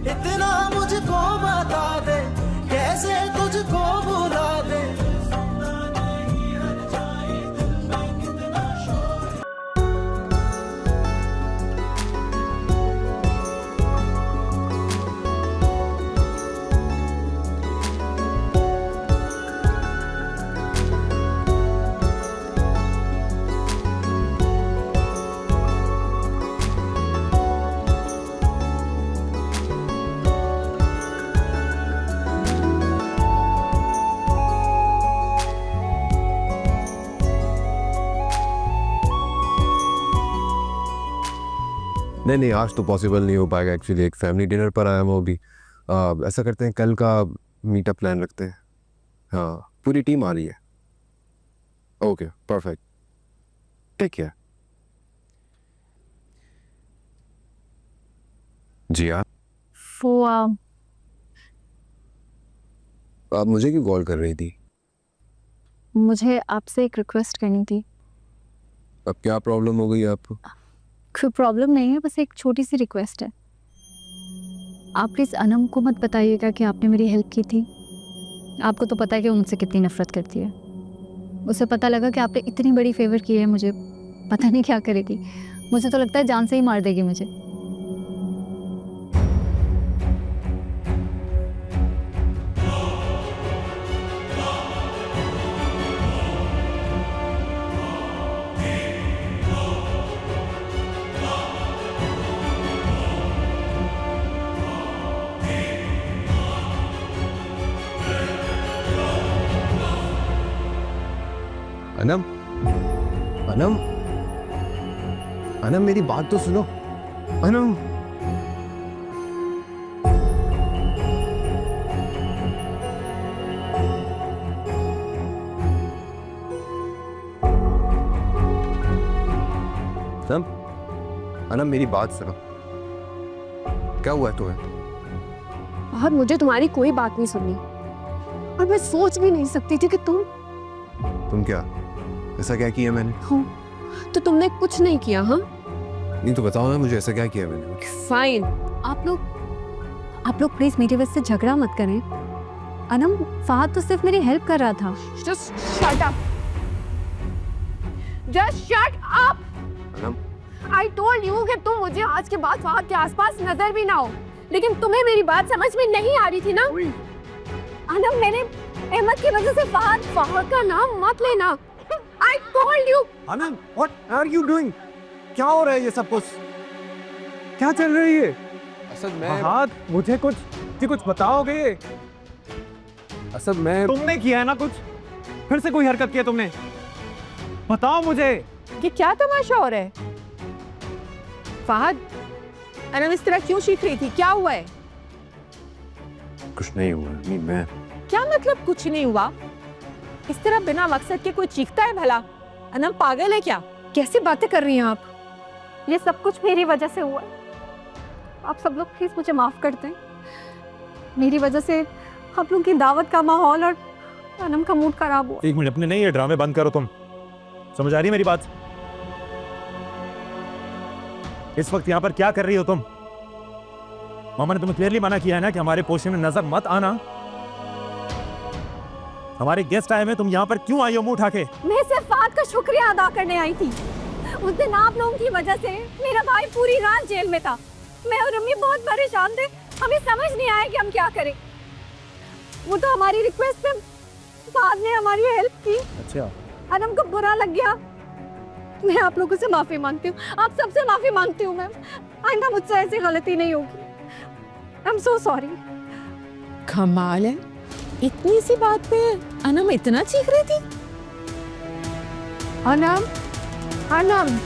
इतना मुझको बता दे, कैसे तुझको भुला दे। नहीं, आज तो पॉसिबल नहीं हो पाएगा। एक्चुअली एक फैमिली डिनर पर आया हूँ अभी। ऐसा करते हैं, कल का मीटअप प्लान रखते हैं। हाँ, पूरी टीम आ रही है। Okay, perfect, take care. जी आप मुझे क्यों कॉल कर रही थी? मुझे आपसे एक रिक्वेस्ट करनी थी। अब क्या प्रॉब्लम हो गई आपको? कोई प्रॉब्लम नहीं है, बस एक छोटी सी रिक्वेस्ट है। आप प्लीज़ अनम को मत बताइएगा कि आपने मेरी हेल्प की थी। आपको तो पता है कि वो मुझसे कितनी नफरत करती है। उसे पता लगा कि आपने इतनी बड़ी फेवर की है मुझे, पता नहीं क्या करेगी। मुझे तो लगता है जान से ही मार देगी मुझे। अनम, अनम, अनम, मेरी बात तो सुनो। अनम, अनम, अनम, मेरी बात सुनो। क्या हुआ है तुम्हें? और मुझे तुम्हारी कोई बात नहीं सुननी, और मैं सोच भी नहीं सकती थी कि तुम क्या, ऐसा क्या किया मैंने? तो तुमने कुछ नहीं किया। हाँ, नहीं तो बताओ ना मुझे, ऐसा क्या किया मैंने? फाइन। आप लोग प्लीज़ मेरी वजह से झगड़ा मत करें। अनम, फहद तो सिर्फ मेरी हेल्प कर रहा था। Just shut up, just shut up. Anam, I told you कि तुम मुझे आज के बाद फहद के आसपास नजर भी ना हो, लेकिन तुम्हें मेरी बात समझ में नहीं आ रही थी ना। अनम, मैंने अहमद की वजह से फहद का नाम मत लेना। I told you. Anam, what are you doing? क्या हो रहा है ये सब कुछ? क्या चल रही है? असद मुझे कुछ बताओगे? असद मैं तुमने किया है ना कुछ? फिर से कोई हरकत किया तुमने? बताओ मुझे। ये क्या तमाशा हो रहा है? फहद, अनम इस तरह क्यों चीख रही थी? क्या हुआ है? कुछ नहीं हुआ। नहीं, मैं क्या मतलब कुछ नहीं हुआ? इस तरह बिना मकसद के कोई चीखता है भला? अनम पागल है क्या? कैसी बातें कर रही हैं आप? ये सब कुछ मेरी वजह से हुआ। आप सब लोग प्लीज़ मुझे माफ़ कर दें। मेरी वजह से आप लोगों की दावत का माहौल और अनम का मूड खराब हुआ। एक मिनट, अपने नहीं, ये ड्रामे बंद करो तुम। समझ आ रही है मेरी बात? इस वक्त यहाँ पर क्या कर रही हो तुम? मामा ने तुम्हें क्लियरली मना किया है ना कि हमारे पोर्शन में नजर मत आना। हमारे गेस्ट आए हैं, तुम यहाँ पर क्यों आई हो मुंह उठा के? मैं सिर्फ फहद का शुक्रिया अदा करने आई थी। उस दिन आप लोगों की वजह से मेरा भाई पूरी रात जेल में था। मैं और अम्मी बहुत परेशान थे, हमें समझ नहीं आया कि हम क्या करें। वो तो हमारी रिक्वेस्ट पे फहद ने हमारी हेल्प की। अच्छा, अनम को बुरा लग गया। मैं आप लोगों से माफी मांगती हूँ, आप सबसे माफी मांगती हूँ। मैं आइंदा मुझसे ऐसी गलती नहीं होगी। I am so sorry. कमाल है, इतनी सी बात पे अनम इतना चीख रही थी। अनम, अनम,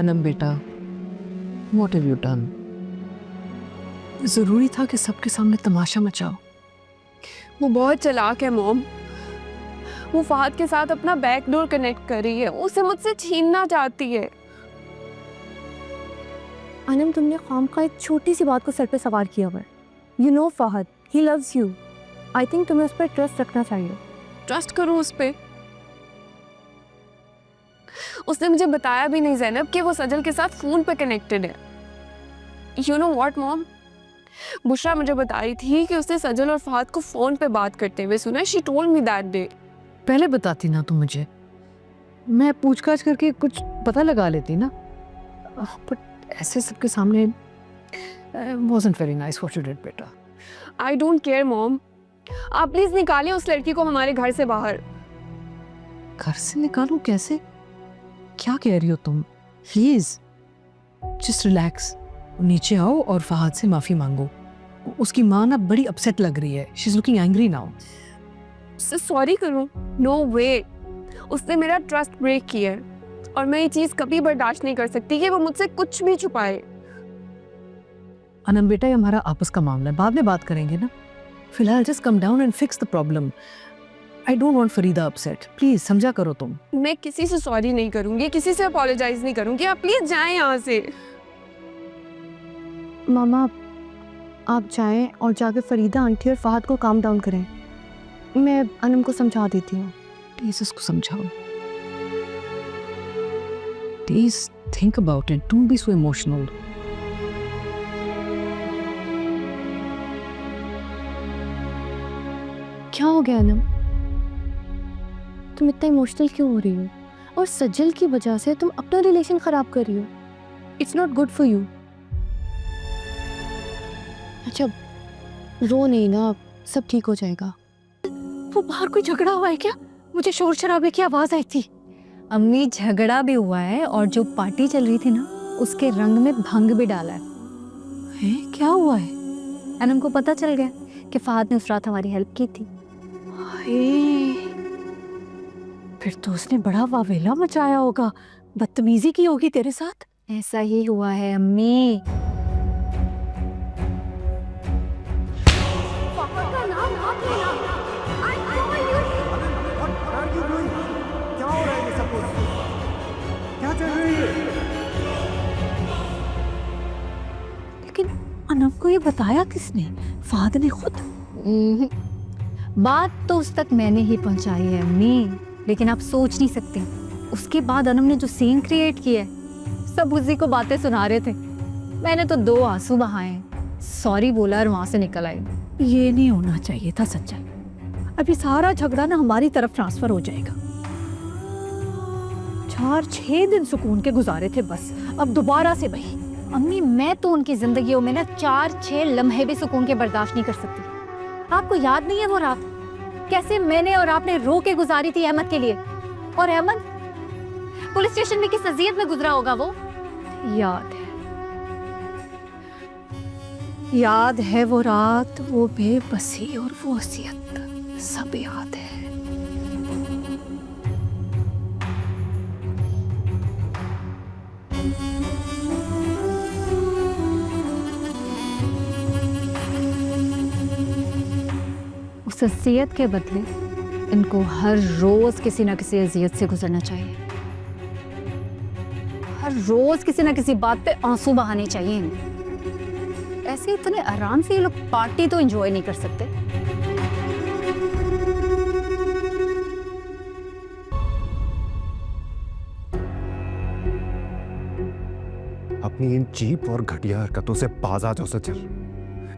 अनम बेटा, व्हाट हैव यू डन? जरूरी था कि सबके सामने तमाशा मचाओ? वो बहुत चालाक है मॉम। वो फहद के साथ अपना बैकडोर कनेक्ट कर रही है, उसे मुझसे छीनना चाहती है। अनम, तुमने खाम का एक छोटी सी बात को सर पे सवार किया हुआ है। You know Fahad, he loves you. I think तुम्हें उस पर ट्रस्ट रखना चाहिए। ट्रस्ट करो उस पे? उसने मुझे बताया भी नहीं ज़ैनब कि वो सजल के साथ फ़ोन पे कनेक्टेड है। You know what mom, Bushra मुझे बता रही थी कि उसने सजल और फहद को फ़ोन पे बात करते हुए सुना है। She told me that day. पहले बताती ना तुम मुझे, मैं पूछताछ करके कुछ पता लगा लेती ना। बट ऐसे सबके सामने wasn't very nice what you did बेटा। आई डोंट केयर मॉम, आप प्लीज़ निकालिए उस लड़की को हमारे घर से बाहर। घर से निकालूं कैसे? क्या कह रही हो तुम? प्लीज जस्ट रिलैक्स, नीचे आओ और फहद से माफी मांगो। उसकी माँ ना बड़ी अपसेट लग रही है, she is looking angry now. उससे सॉरी करूं? नो वे, उसने मेरा ट्रस्ट ब्रेक किया है और मैं ये चीज़ कभी बर्दाश्त नहीं कर सकती कि वो मुझसे कुछ भी छुपाए। अनम बेटा, ये हमारा आपस का मामला है, बाद में बात करेंगे ना। फिलहाल just come down and fix the problem. I don't want Farida upset, please समझा करो तुम। मैं किसी से सॉरी नहीं करूंगी, किसी से अपोलोजाइज नहीं करूंगी। आप प्लीज जाएं यहाँ से। मामा, आप जाएं और जाके फरीदा आंटी और फहद को काम डाउन करें। मैं अनम को समझा देती हूँ। प्लीज उसको समझाओ। Please think about it, don't be so emotional. क्या हो गया अनम? तुम इतना इमोशनल क्यों हो रही हो? और सजल की वजह से तुम अपना रिलेशन खराब कर रही हो। It's not good for you. अच्छा, रो नहीं ना, सब ठीक हो जाएगा। वो बाहर कोई झगड़ा हुआ है क्या? मुझे शोर शराबे की आवाज आई थी। अम्मी, झगड़ा भी हुआ है और जो पार्टी चल रही थी ना, उसके रंग में भंग भी डाला है। क्या हुआ है? अनम को पता चल गया कि फहद ने उस रात हमारी हेल्प की थी। फिर तो उसने बड़ा वावेला मचाया होगा, बदतमीजी की होगी तेरे साथ। ऐसा ही हुआ है अम्मी। लेकिन अनम को ये बताया किसने? फहद ने खुद? बात तो उस तक मैंने ही पहुंचाई है अम्मी, लेकिन आप सोच नहीं सकते उसके बाद अनम ने जो सीन क्रिएट किया है, सब उसी को बातें सुना रहे थे। मैंने तो 2 आंसू बहाए, सॉरी बोला और वहां से निकल आई। ये नहीं होना चाहिए था सज्जन। अभी सारा झगड़ा ना हमारी तरफ ट्रांसफर हो जाएगा। 4-6 दिन सुकून के गुजारे थे बस, अब दोबारा से वही। अम्मी, मैं तो उनकी जिंदगियों में ना 4-6 लम्हे भी सुकून के बर्दाश्त नहीं कर सकती। आपको याद नहीं है वो रात कैसे मैंने और आपने रो के गुजारी थी अहमद के लिए? और अहमद पुलिस स्टेशन में किस अजियत में गुजरा होगा वो? याद है वो रात, वो बेबसी और वो असियत, सब याद है। उस अजियत के बदले इनको हर रोज किसी ना किसी अजियत से गुजरना चाहिए। हर रोज किसी ना किसी बात पे आंसू बहाने चाहिए इन्हें। ऐसे इतने आराम से ये लोग पार्टी तो एंजॉय नहीं कर सकते। अपनी इन चीप और घटिया हरकतों से बाज आ जाओ सजल।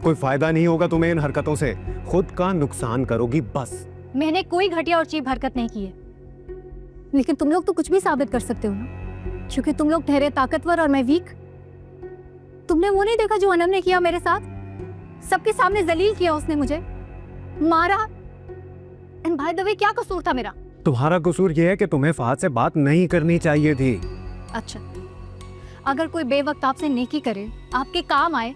कोई फायदा नहीं होगा तुम्हें इन हरकतों से, खुद का नुकसान करोगी बस। मैंने कोई घटिया और चीप हरकत नहीं की है, लेकिन तुम लोग तो कुछ भी साबित कर सकते हो ना, क्योंकि तुम लोग ठहरे ताकतवर और मैं वीक। तुमने वो नहीं देखा जो अनम ने किया मेरे साथ? सबके सामने जलील किया उसने, मुझे मारा। एंड बाय द वे, क्या कसूर था मेरा? तुम्हारा कसूर यह है कि तुम्हें फहद से बात नहीं करनी चाहिए थी। अच्छा, अगर कोई बेवक्त आपसे नेकी करे, आपके काम आए,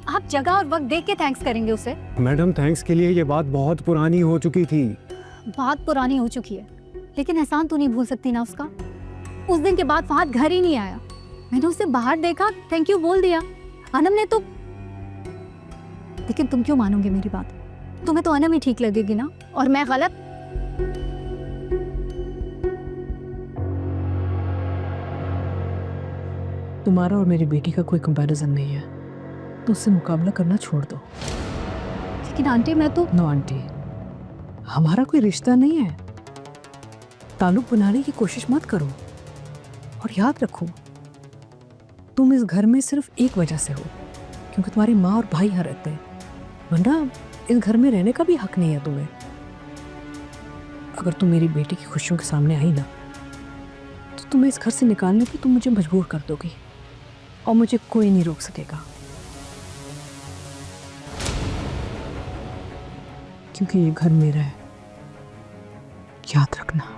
आप जगह और वक्त देख के थैंक्स करेंगे उसे। मैडम, थैंक्स के लिए ये बात बहुत पुरानी हो चुकी थी। बात पुरानी हो चुकी है, लेकिन एहसान तो नहीं भूल सकती ना उसका। उस दिन के बाद फहद घर ही नहीं आया। मैंने उसे बाहर देखा, थैंक यू बोल दिया। अनम ने तो, लेकिन तुम क्यों मानोगे मेरी बात? तुम्हें तो अनम ही ठीक लगेगी ना, और मैं गलत? तुम्हारा और मेरी बेटी का कोई कंपैरिजन नहीं है, तो उससे मुकाबला करना छोड़ दो। लेकिन आंटी मैं तो, नो आंटी, हमारा कोई रिश्ता नहीं है। ताल्लुक बनाने की कोशिश मत करो। और याद रखो, तुम इस घर में सिर्फ एक वजह से हो, क्योंकि तुम्हारी माँ और भाई यहाँ रहते हैं, वरना इस घर में रहने का भी हक नहीं है तुम्हें। अगर तुम मेरी बेटी की खुशियों के सामने आई ना, तो तुम्हें इस घर से निकालने पे तुम मुझे मजबूर कर दोगी, और मुझे कोई नहीं रोक सकेगा, क्योंकि ये घर मेरा है, याद रखना।